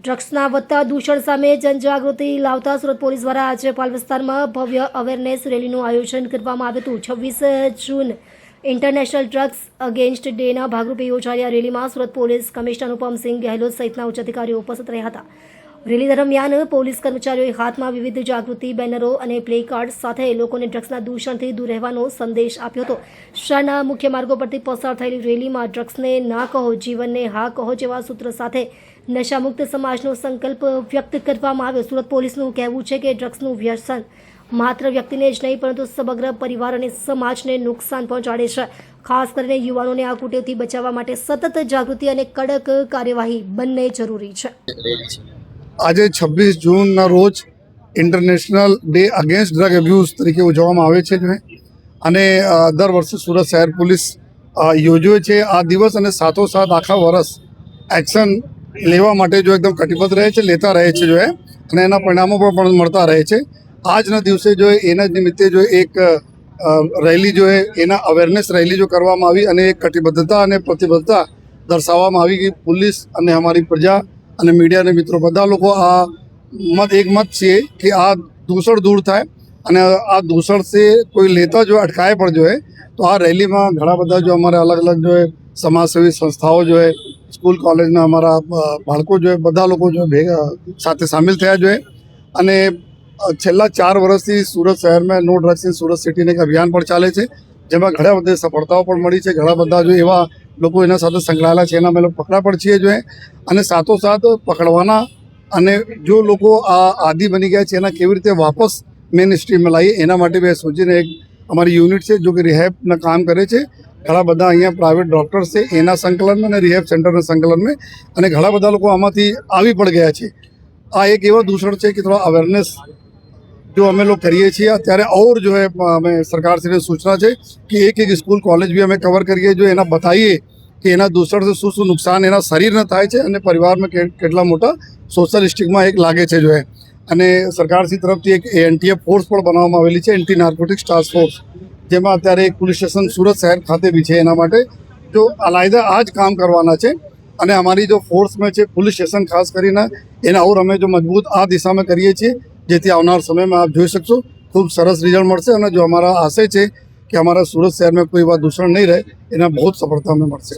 ડ્રગ્સના વધતા દૂષણ સામે જનજાગૃતિ લાવતા સુરત પોલીસ દ્વારા આજે પાલ વિસ્તારમાં ભવ્ય અવેરનેસ રેલીનું આયોજન કરવામાં આવ્યું હતું। 26 જૂન ઇન્ટરનેશનલ ડ્રગ્સ અગેન્સ્ટ ડેના ભાગરૂપે યોજાયેલી આ રેલીમાં સુરત પોલીસ કમિશનર અનુપમસિંહ ગહેલોત સહિતના ઉચ્ચ અધિકારીઓ ઉપસ્થિત રહ્યા હતા। રેલી દરમિયાન પોલીસ કર્મચારીઓએ હાથમાં વિવિધ જાગૃતિ બેનરો અને પ્લે કાર્ડ સાથે લોકોને ડ્રગ્સના દૂષણથી દૂર રહેવાનો સંદેશ આપ્યો હતો। શહેરના મુખ્ય માર્ગો પરથી પસાર થયેલી રેલીમાં ડ્રગ્સને ના કહો, જીવનને હા કહો જેવા સૂત્ર સાથે નશામુક્ત સમાજનો સંકલ્પ વ્યક્ત કરવામાં આવ્યો। સુરત પોલીસનું કહેવું છે કે ડ્રગ્સનું વ્યસન માત્ર વ્યક્તિને જ નહીં પરંતુ સમગ્ર પરિવાર અને સમાજને નુકસાન પહોંચાડે છે। ખાસ કરીને યુવાનોને આ કુટેવથી બચાવવા માટે સતત જાગૃતિ અને કડક કાર્યવાહી બંને જરૂરી છે। આજે 26 જૂનના રોજ international day against drug abuse તરીકે ઉજવવામાં આવે છે અને દર વર્ષે સુરત શહેર પોલીસ યોજવે છે આ દિવસ અને સાથોસાથ આખા વર્ષ એક્શન લેવા માટે જો એકદમ કટિબદ્ધ રહે છે, લેતા રહે છે અને એના પરિણામો પણ મળતા રહે છે। આજના દિવસે જો એના જ નિમિત્તે જો એક રેલી જો એના અવેરનેસ રેલી જો કરવામાં આવી અને એક કટિબદ્ધતા અને પ્રતિબદ્ધતા દર્શાવવામાં આવી કે પોલીસ અને અમારી પ્રજા અને મીડિયા અને મિત્રો બધા લોકો આ મત છીએ કે આ દૂષણ દૂર થાય અને આ દૂષણથી કોઈ લેતા જો અટકાય પણ જો તો આ રેલીમાં ઘણા બધા જો અમારા અલગ અલગ જો સમાજસેવી સંસ્થાઓ જો સ્કૂલ કોલેજના અમારા બાળકો જો બધા લોકો જો ભેગા સાથે સામેલ થયા જો અને છેલ્લા 4 વર્ષથી સુરત શહેરમાં નો ડ્રગ્સ ઇન સુરત સિટીને એક અભિયાન પણ ચાલે છે જેમાં ઘણા બધા સફળતાઓ પણ મળી છે। ઘણા બધા જો એવા લોકો એના સાથે સંકળાયેલા છે એના અમે લોકો પકડા પણ છીએ જો અને સાથોસાથ પકડવાના અને જો લોકો આ આદિ બની ગયા છે એના કેવી રીતે વાપસ મેઇન સ્ટ્રીમમાં લાવીએ એના માટે બે સોચીને એક અમારી યુનિટ છે જો કે રિહેબના કામ કરે છે। ઘણા બધા અહીંયા પ્રાઇવેટ ડૉક્ટર્સ છે એના સંકલનમાં અને રિહેબ સેન્ટરના સંકલનમાં અને ઘણા બધા લોકો આમાંથી આવી પણ ગયા છે। આ એક એવા દૂષણ છે કે થોડા અવેરનેસ जो हमें लोग करिए છીએ અત્યારે और जो है हमें सरकार से सूचना है कि एक स्कूल कॉलेज भी हमें कवर करिए जो एना बताइए कि एना दूषण से શું નુકસાન એના શરીરને થાય છે અને પરિવારમાં કેટલા મોટા સોશિયલ સ્ટિગ્મા એક લાગે છે જો અને સરકારશ્રી તરફથી એક એનટીએ ફોર્સ પણ બનાવવામાં આવેલી છે, એન્ટી નાર્કોટિક્સ ટાસ્ક ફોર્સ, જેમાં અત્યારે એક પોલીસ સ્ટેશન સુરત શહેર ખાતે બી છે। એના માટે જો અલાયદા આ જ કામ કરવાના છે અને અમારી જો ફોર્સમાં છે પોલીસ સ્ટેશન ખાસ કરીને એના और અમે જો મજબૂત આ દિશામાં કરીએ છીએ જેથી આવનાર સમયમાં આપ જોઈ શકશો ખૂબ સરસ રિઝલ્ટ મળશે અને જો અમારા આશય છે કે અમારા સુરત શહેરમાં કોઈ એવા દૂષણ નહીં રહે એના બહુ સફળતા અમને મળશે।